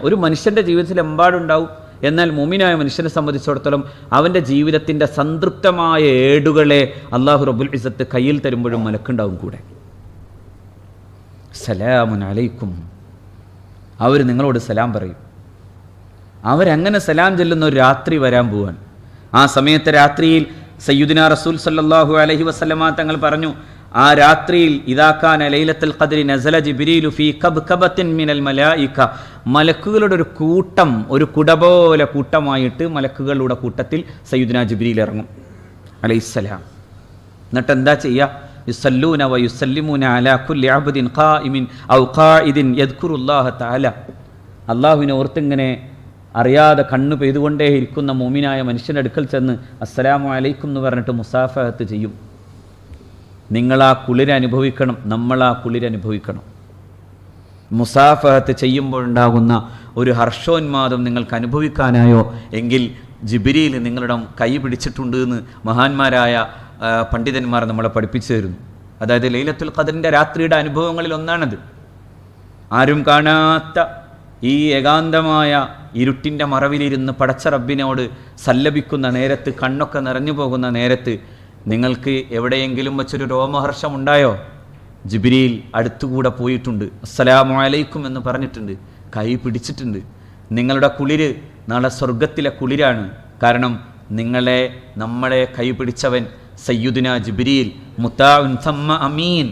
ഒരു മനുഷ്യൻ്റെ ജീവിതത്തിൽ എമ്പാടുണ്ടാവും. എന്നാൽ മുഅ്മിനായ മനുഷ്യനെ സംബന്ധിച്ചിടത്തോളം അവൻ്റെ ജീവിതത്തിൻ്റെ സംതൃപ്തമായ ഏടുകളെ അള്ളാഹു റബ്ബുൽ ഇസ്സത്ത് കയ്യിൽ തരുമ്പോഴും മലക്കുണ്ടാവും കൂടെ. സലാമുൻ അലൈക്കും, അവർ നിങ്ങളോട് സലാം പറയും. അവരങ്ങനെ സലാം ചെല്ലുന്ന ഒരു രാത്രി വരാൻ പോവാൻ. ആ സമയത്തെ രാത്രിയിൽ സയ്യിദുനാ റസൂൽ സല്ലല്ലാഹു അലൈഹി വസല്ലമ തങ്ങൾ പറഞ്ഞു, ആ രാത്രിയിൽ ഇദാ കാന ലൈലത്തുൽ ഖദ്രി നസല ജിബ്രീലു ഫീ കബ്കബത്തിൻ മിനൽ മലായിക, മലക്കുകളുടെ ഒരു കൂട്ടം, ഒരു കുട പോലെ കൂട്ടമായിട്ട് മലക്കുകളുടെ കൂട്ടത്തിൽ സയ്യിദുനാ ജിബ്രീൽ ഇറങ്ങും അലൈഹിസ്സലാം. എന്നിട്ട് എന്താ ചെയ്യുക? യുസല്ലൂന വ യുസല്ലിമൂന അലാ കുല്ലി അബ്ദിൻ ഖായിമിൻ ഔ ഖായിദിൻ യദ്കുറുല്ലാഹ തആല. അല്ലാഹുവിനെ ഓർത്തിങ്ങനെ അറിയാതെ കണ്ണു പെയ്തുകൊണ്ടേ ഇരിക്കുന്ന മുഅ്മിനായ മനുഷ്യൻ്റെ അടുക്കൽ ചെന്ന് അസ്സലാമു അലൈക്കും എന്ന് പറഞ്ഞിട്ട് മുസാഫഹത്ത് ചെയ്യും. നിങ്ങളാ കുളിരനുഭവിക്കണം, നമ്മളാ കുളിരനുഭവിക്കണം. മുസാഫഹത്ത് ചെയ്യുമ്പോഴുണ്ടാകുന്ന ഒരു ഹർഷോന്മാദം നിങ്ങൾക്ക് അനുഭവിക്കാനായോ എങ്കിൽ ജിബ്രീൽ നിങ്ങളുടെ കൈ പിടിച്ചിട്ടുണ്ട് എന്ന് മഹാന്മാരായ പണ്ഡിതന്മാർ നമ്മളെ പഠിപ്പിച്ചു തരുന്നു. അതായത് ലൈലത്തുൽ ഖദ്റിൻ്റെ രാത്രിയുടെ അനുഭവങ്ങളിൽ ഒന്നാണത്. ആരും കാണാത്ത ഈ ഏകാന്തമായ ഇരുട്ടിൻ്റെ മറവിലിരുന്ന് പടച്ച റബ്ബിനോട് സല്ലപിക്കുന്ന നേരത്ത്, കണ്ണൊക്കെ നിറഞ്ഞു പോകുന്ന നേരത്ത് നിങ്ങൾക്ക് എവിടെയെങ്കിലും വെച്ചൊരു രോമഹർഷം ഉണ്ടായോ? ജിബ്രീൽ അടുത്തുകൂടെ പോയിട്ടുണ്ട്, അസ്സലാമു അലൈക്കും എന്ന് പറഞ്ഞിട്ടുണ്ട്, കൈ പിടിച്ചിട്ടുണ്ട്. നിങ്ങളുടെ കുളിര് നാളെ സ്വർഗത്തിലെ കുളിരാണ്. കാരണം നമ്മളെ കൈ പിടിച്ചവൻ സയ്യിദുനാ ജിബ്രീൽ, മുത്താഉൻ സമ്മ അമീൻ,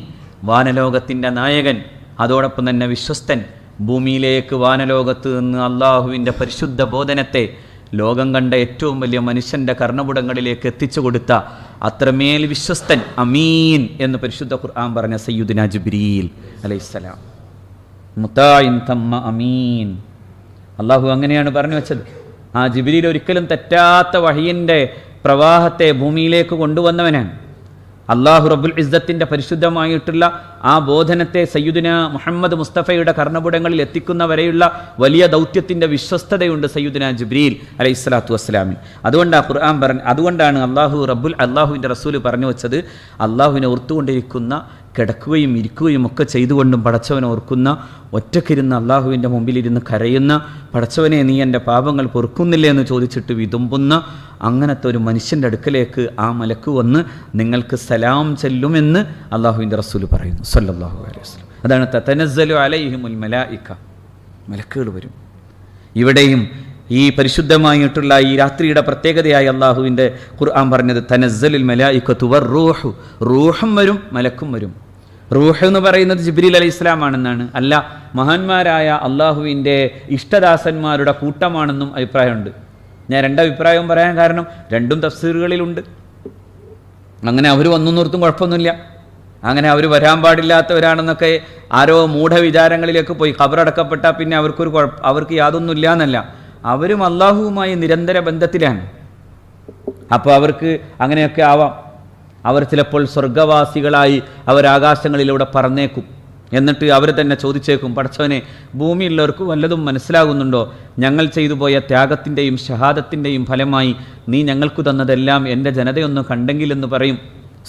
വാനലോകത്തിൻ്റെ നായകൻ, അതോടൊപ്പം തന്നെ വിശ്വസ്തൻ. ഭൂമിയിലേക്ക് വാനലോകത്ത് നിന്ന് അള്ളാഹുവിൻ്റെ പരിശുദ്ധ ബോധനത്തെ ലോകം കണ്ട ഏറ്റവും വലിയ മനുഷ്യൻ്റെ കർണപുടങ്ങളിലേക്ക് എത്തിച്ചു കൊടുത്ത അത്രമേൽ വിശ്വസ്തൻ, അമീൻ എന്ന് പരിശുദ്ധ ഖുർആൻ പറഞ്ഞ സയ്യിദുനാ ജിബ്രീൽ അലൈഹിസ്സലാം, മുത്താഇൻ തമ്മ അമീൻ. അള്ളാഹു അങ്ങനെയാണ് പറഞ്ഞു വെച്ചത്. ആ ജിബ്രീൽ ഒരിക്കലും തെറ്റാത്ത വഹയിൻ്റെ പ്രവാഹത്തെ ഭൂമിയിലേക്ക് കൊണ്ടുവന്നവനാണ്. അള്ളാഹു റബ്ബുൽ ഇസ്സത്തിൻ്റെ പരിശുദ്ധമായിട്ടുള്ള ആ ബോധനത്തെ സയ്യിദുനാ മുഹമ്മദ് മുസ്തഫയുടെ കർണപുടങ്ങളിൽ എത്തിക്കുന്ന വരെയുള്ള വലിയ ദൗത്യത്തിൻ്റെ വിശ്വസ്തതയുണ്ട് സയ്യിദുനാ ജിബ്രീൽ അലൈഹിസ്സലാത്തു വസ്സലാമിൻ. അതുകൊണ്ടാണ് അള്ളാഹുവിൻ്റെ റസൂൽ പറഞ്ഞു വെച്ചത്, അള്ളാഹുവിനെ ഓർത്തുകൊണ്ടിരിക്കുന്ന, കിടക്കുകയും ഇരിക്കുകയും ഒക്കെ ചെയ്തുകൊണ്ടും പടച്ചവനെ ഓർക്കുന്ന, ഒറ്റക്കിരുന്ന് അള്ളാഹുവിൻ്റെ മുമ്പിലിരുന്ന് കരയുന്ന, പടച്ചവനെ നീ എൻ്റെ പാപങ്ങൾ പൊറുക്കുന്നില്ലേ എന്ന് ചോദിച്ചിട്ട് വിതുമ്പുന്ന അങ്ങനത്തെ ഒരു മനുഷ്യൻ്റെ അടുക്കലേക്ക് ആ മലക്ക് വന്ന് നിങ്ങൾക്ക് സലാം ചെല്ലുമെന്ന് അള്ളാഹുവിൻ്റെ റസൂൽ പറയുന്നു സല്ലല്ലാഹു അലൈഹി വസല്ലം. അതാണ് തതനസ്സലു അലൈഹിമുൽ മലായിക, മലക്കുകൾ വരും. ഇവിടെയും ഈ പരിശുദ്ധമായിട്ടുള്ള ഈ രാത്രിയുടെ പ്രത്യേകതയായി അള്ളാഹുവിൻ്റെ ഖുർആൻ പറഞ്ഞത് തനസ്സലുൽ മലായികത്തു വറൂഹു, റൂഹും വരും മലക്കും വരും. റൂഹ് എന്ന് പറയുന്നത് ജിബ്രീൽ അലൈഹിസ്സലാമാണെന്നാണ്, അല്ല മഹാന്മാരായ അള്ളാഹുവിൻ്റെ ഇഷ്ടദാസന്മാരുടെ കൂട്ടമാണെന്നും അഭിപ്രായമുണ്ട്. ഞാൻ രണ്ടഭിപ്രായവും പറയാൻ കാരണം രണ്ടും തഫ്സീറുകളിലുണ്ട്. അങ്ങനെ അവർ വന്നൊന്നിടത്തും കുഴപ്പമൊന്നുമില്ല. അങ്ങനെ അവർ വരാൻ പാടില്ലാത്തവരാണെന്നൊക്കെ ആരോ മൂഢവിചാരങ്ങളിലേക്ക് പോയി. ഖബറടക്കപ്പെട്ടാൽ പിന്നെ അവർക്ക് യാതൊന്നുമില്ല എന്നല്ല, അവരും അള്ളാഹുവുമായി നിരന്തര ബന്ധത്തിലാണ്. അപ്പോൾ അവർക്ക് അങ്ങനെയൊക്കെ ആവാം. അവർ ചിലപ്പോൾ സ്വർഗവാസികളായി അവരാകാശങ്ങളിലൂടെ പറന്നേക്കും. എന്നിട്ട് അവർ തന്നെ ചോദിച്ചേക്കും, പടച്ചവനെ ഭൂമിയുള്ളവർക്ക് വല്ലതും മനസ്സിലാകുന്നുണ്ടോ? ഞങ്ങൾ ചെയ്തു പോയ ത്യാഗത്തിൻ്റെയും ഷഹാദത്തിൻ്റെയും ഫലമായി നീ ഞങ്ങൾക്ക് തന്നതെല്ലാം എൻ്റെ ജനതയൊന്ന് കണ്ടെങ്കിലെന്ന് പറയും.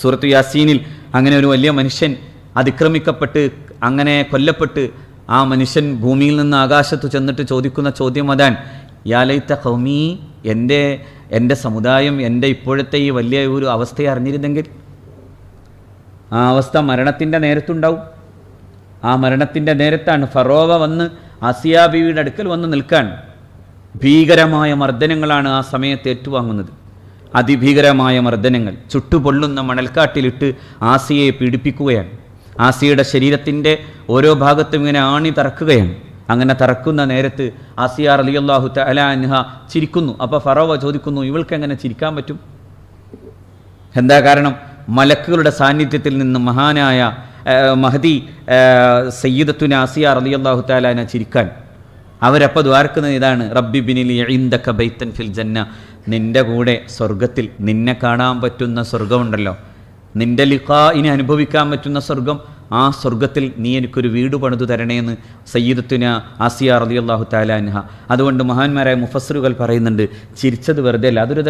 സൂറത്തു യാസീനിൽ അങ്ങനെ ഒരു വലിയ മനുഷ്യൻ അതിക്രമിക്കപ്പെട്ട് അങ്ങനെ കൊല്ലപ്പെട്ട് ആ മനുഷ്യൻ ഭൂമിയിൽ നിന്ന് ആകാശത്ത് ചെന്നിട്ട് ചോദിക്കുന്ന ചോദ്യം അതാണ്, യാ ലൈത ഖൗമി, എൻ്റെ സമുദായം എൻ്റെ ഇപ്പോഴത്തെ ഈ വലിയ ഒരു അവസ്ഥയെ അറിഞ്ഞിരുന്നെങ്കിൽ. ആ അവസ്ഥ മരണത്തിൻ്റെ നേരത്തുണ്ടാവും. ആ മരണത്തിൻ്റെ നേരത്താണ് ഫറോവ വന്ന് ആസിയ ബീവിയുടെ അടുക്കൽ വന്ന് നിൽക്കാൻ. ഭീകരമായ മർദ്ദനങ്ങളാണ് ആ സമയത്ത് ഏറ്റുവാങ്ങുന്നത്. അതിഭീകരമായ മർദ്ദനങ്ങൾ. ചുട്ടുപൊള്ളുന്ന മണൽക്കാട്ടിലിട്ട് ആസിയയെ പീഡിപ്പിക്കുകയാണ്. ആസിയയുടെ ശരീരത്തിൻ്റെ ഓരോ ഭാഗത്തും ഇങ്ങനെ ആണി തറക്കുകയാണ്. അങ്ങനെ തറക്കുന്ന നേരത്ത് ആസിയ റളിയല്ലാഹു തആല അൻഹ ചിരിക്കുന്നു. അപ്പോൾ ഫറോവ ചോദിക്കുന്നു, ഇവൾക്ക് എങ്ങനെ ചിരിക്കാൻ പറ്റും? എന്താ കാരണം? മലക്കുകളുടെ സാന്നിധ്യത്തിൽ നിന്ന് മഹാനായ മഹദി സയ്യിദത്തുന ആസിയ റളിയല്ലാഹു തആല അൻഹ ചിരിക്കാൻ. അവരപ്പോൾ ദ്വാരക്കുന്നത് ഇതാണ്, റബ്ബി ബിനിലി ഇൻദക ബൈതൻ ഫിൽ ജന്ന, നിൻ്റെ കൂടെ സ്വർഗത്തിൽ നിന്നെ കാണാൻ പറ്റുന്ന സ്വർഗമുണ്ടല്ലോ, നിൻ്റെ ലിഖാഇനെ അനുഭവിക്കാൻ പറ്റുന്ന സ്വർഗം, ആ സ്വർഗത്തിൽ നീ എനിക്കൊരു വീട് പണിതു തരണേന്ന് സയ്യിദത്തുന ആസിയ റളിയല്ലാഹു തആല അൻഹ. അതുകൊണ്ട് മഹാന്മാരായ മുഫസ്സിറുകൾ പറയുന്നുണ്ട്, ചിരിച്ചത് വെറുതെ അല്ല, അതൊരു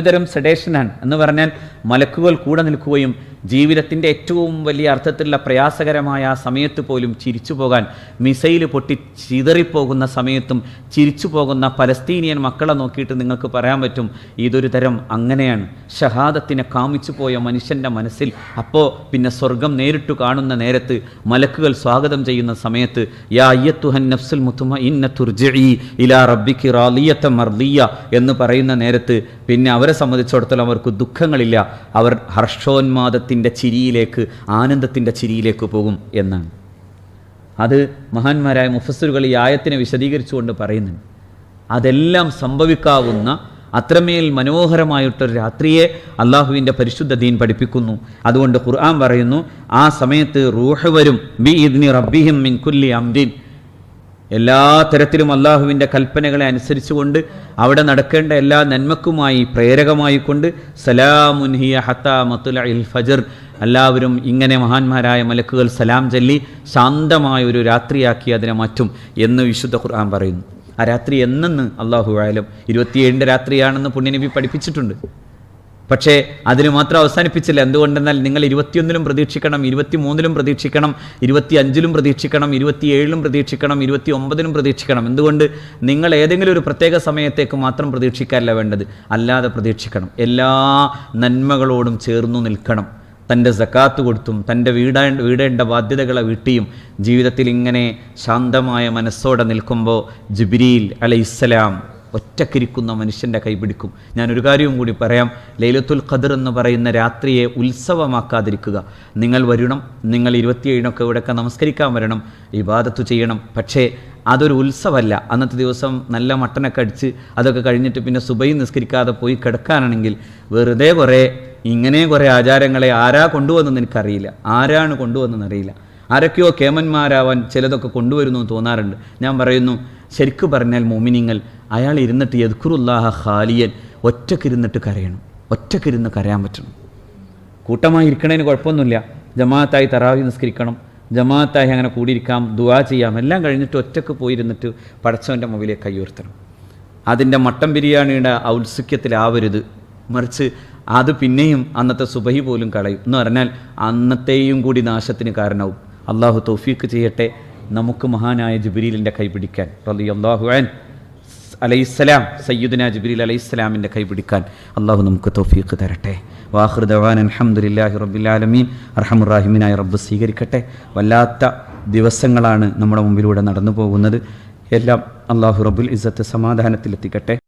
തരം സെഡേഷനാണ് എന്ന് പറഞ്ഞാൽ മലക്കുകൾ കൂടെ നിൽക്കുകയും ജീവിതത്തിൻ്റെ ഏറ്റവും വലിയ അർത്ഥത്തിലുള്ള പ്രയാസകരമായ ആ സമയത്ത് പോലും ചിരിച്ചു പോകാൻ, മിസൈൽ പൊട്ടി ചിതറിപ്പോകുന്ന സമയത്തും ചിരിച്ചു പോകുന്ന പലസ്തീനിയൻ മക്കളെ നോക്കിയിട്ട് നിങ്ങൾക്ക് പറയാൻ പറ്റും ഇതൊരു തരം അങ്ങനെയാണ്. ഷഹാദത്തിനെ കാമിച്ചു പോയ മനുഷ്യൻ്റെ മനസ്സിൽ അപ്പോൾ പിന്നെ സ്വർഗം നേരിട്ട് കാണുന്ന നേരത്ത് മലക്കുകൾ സ്വാഗതം ചെയ്യുന്ന സമയത്ത് യാ അയ്യത്തുഹൻ നഫ്സുൽ മുത്മഇന്നത്തു ഇർജിഇ ഇലാ റബ്ബികി റാളിയത്തൻ മർദിയ എന്ന് പറയുന്ന നേരത്ത് പിന്നെ അവരെ സംബന്ധിച്ചിടത്തോളം അവർക്ക് ദുഃഖങ്ങളില്ല, അവർ ഹർഷോന്മാദത്തിൻ്റെ ചിരിയിലേക്ക്, ആനന്ദത്തിൻ്റെ ചിരിയിലേക്ക് പോകും എന്നാണ്. അത് മഹാന്മാരായ മുഫസ്സിറുകൾ ഈ ആയത്തിനെ വിശദീകരിച്ചുകൊണ്ട് പറയുന്നുണ്ട്. അതെല്ലാം സംഭവിക്കാവുന്ന അത്രമേൽ മനോഹരമായിട്ടൊരു രാത്രിയെ അള്ളാഹുവിൻ്റെ പരിശുദ്ധ ദീൻ പഠിപ്പിക്കുന്നു. അതുകൊണ്ട് ഖുർആൻ പറയുന്നു ആ സമയത്ത് റൂഹ് വരും ബി ഇദ്നി റബ്ബിഹിം മിൻ കുല്ലി അംരിൻ, എല്ലാ തരത്തിലും അള്ളാഹുവിൻ്റെ കൽപ്പനകളെ അനുസരിച്ചുകൊണ്ട് അവിടെ നടക്കേണ്ട എല്ലാ നന്മക്കുമായി പ്രേരകമായിക്കൊണ്ട് സലാമുൻ ഹിയ ഹത്താ മത്ലഇൽ ഫജ്ർ, എല്ലാവരും ഇങ്ങനെ മഹാന്മാരായ മലക്കുകൾ സലാം ചൊല്ലി ശാന്തമായ ഒരു രാത്രിയാക്കി അതിനെ മാറ്റും എന്ന് വിശുദ്ധ ഖുർആൻ പറയുന്നു. ആ രാത്രി എന്നെന്ന് അള്ളാഹു ആലം. 27 രാത്രിയാണെന്ന് പുണ്യനബി പഠിപ്പിച്ചിട്ടുണ്ട്. പക്ഷേ അതിന് മാത്രം അവസാനിപ്പിച്ചില്ല. എന്തുകൊണ്ടെന്നാൽ നിങ്ങൾ 21 പ്രതീക്ഷിക്കണം, 23 പ്രതീക്ഷിക്കണം, 25 പ്രതീക്ഷിക്കണം, 27 പ്രതീക്ഷിക്കണം, 29 പ്രതീക്ഷിക്കണം. എന്തുകൊണ്ട്? നിങ്ങൾ ഏതെങ്കിലും ഒരു പ്രത്യേക സമയത്തേക്ക് മാത്രം പ്രതീക്ഷിക്കാനല്ല വേണ്ടത്, അല്ലാതെ പ്രതീക്ഷിക്കണം. എല്ലാ നന്മകളോടും ചേർന്നു നിൽക്കണം. തൻ്റെ സക്കാത്ത് കൊടുത്തും തൻ്റെ വീടേണ്ട ബാധ്യതകളെ വീട്ടിയും ജീവിതത്തിൽ ഇങ്ങനെ ശാന്തമായ മനസ്സോടെ നിൽക്കുമ്പോൾ ജിബ്രീൽ അലൈഹിസ്സലാം ഒറ്റക്കിരിക്കുന്ന മനുഷ്യൻ്റെ കൈപിടിക്കും. ഞാനൊരു കാര്യവും കൂടി പറയാം. ലൈലത്തുൽ ഖദർ എന്ന് പറയുന്ന രാത്രിയെ ഉത്സവമാക്കാതിരിക്കുക. നിങ്ങൾ വരണം, നിങ്ങൾ 27 ഇവിടെയൊക്കെ നമസ്കരിക്കാൻ വരണം, ഇബാദത്ത് ചെയ്യണം. പക്ഷേ അതൊരു ഉത്സവമല്ല. അന്നത്തെ ദിവസം നല്ല മട്ടനൊക്കെ അടിച്ച് അതൊക്കെ കഴിഞ്ഞിട്ട് പിന്നെ സുബഹി നിസ്കരിക്കാതെ പോയി കിടക്കാനാണെങ്കിൽ വെറുതെ കുറേ ആചാരങ്ങളെ ആരാ കൊണ്ടുവന്നെന്ന് എനിക്കറിയില്ല, ആരാണ് കൊണ്ടുവന്നെന്നറിയില്ല. ആരൊക്കെയോ കേമന്മാരാവാൻ ചിലതൊക്കെ കൊണ്ടുവരുന്നു എന്ന് തോന്നാറുണ്ട്. ഞാൻ പറയുന്നു, ശരിക്കു പറഞ്ഞാൽ മോമിനിങ്ങൾ അയാൾ ഇരുന്നിട്ട് യദ്കുറുല്ലാഹ ഖാലിയൻ, ഒറ്റക്കിരുന്നിട്ട് കരയണം. ഒറ്റക്കിരുന്ന് കരയാൻ പറ്റണം. കൂട്ടമായി ഇരിക്കണതിന് കുഴപ്പമൊന്നുമില്ല. ജമാഅത്തായി തറാവി നിസ്കരിക്കണം, ജമാഅത്തായി അങ്ങനെ കൂടിയിരിക്കാം, ദുആ ചെയ്യാം. എല്ലാം കഴിഞ്ഞിട്ട് ഒറ്റക്ക് പോയിരുന്നിട്ട് പടച്ചവൻ്റെ മുമ്പിലേക്ക് കൈയുയർത്തണം. അതിൻ്റെ മട്ടൻ ബിരിയാണിയുടെ ഔത്സുക്യത്തിലാവരുത്, മറിച്ച് അത് പിന്നെയും അന്നത്തെ സുബഹി പോലും കളയും എന്ന് പറഞ്ഞാൽ അന്നത്തെയും കൂടി നാശത്തിന് കാരണവും. അള്ളാഹു തൗഫീഖ് ചെയ്യട്ടെ നമുക്ക് മഹാനായ ജിബ്രീലിൻ്റെ കൈ പിടിക്കാൻ, റളിയല്ലാഹു അൻഹു അലൈഹിസ്സലാം, സയ്യിദുനാ ജിബ്രീൽ അലൈഹിസ്സലാമിൻ്റെ കൈ പിടിക്കാൻ അള്ളാഹു നമുക്ക് തൗഫീഖ് തരട്ടെ. വാഖിറു ദഅവാന അൽഹംദുലില്ലാഹി റബ്ബിൽ ആലമീൻ. അർഹമുർ റഹീമിനായ റബ്ബ് സ്വീകരിക്കട്ടെ. വല്ലാത്ത ദിവസങ്ങളാണ് നമ്മുടെ മുമ്പിലൂടെ നടന്നു പോകുന്നത്. എല്ലാം അള്ളാഹു റബ്ബുൽ ഇസ്സത്ത് സമാധാനത്തിലെത്തിക്കട്ടെ.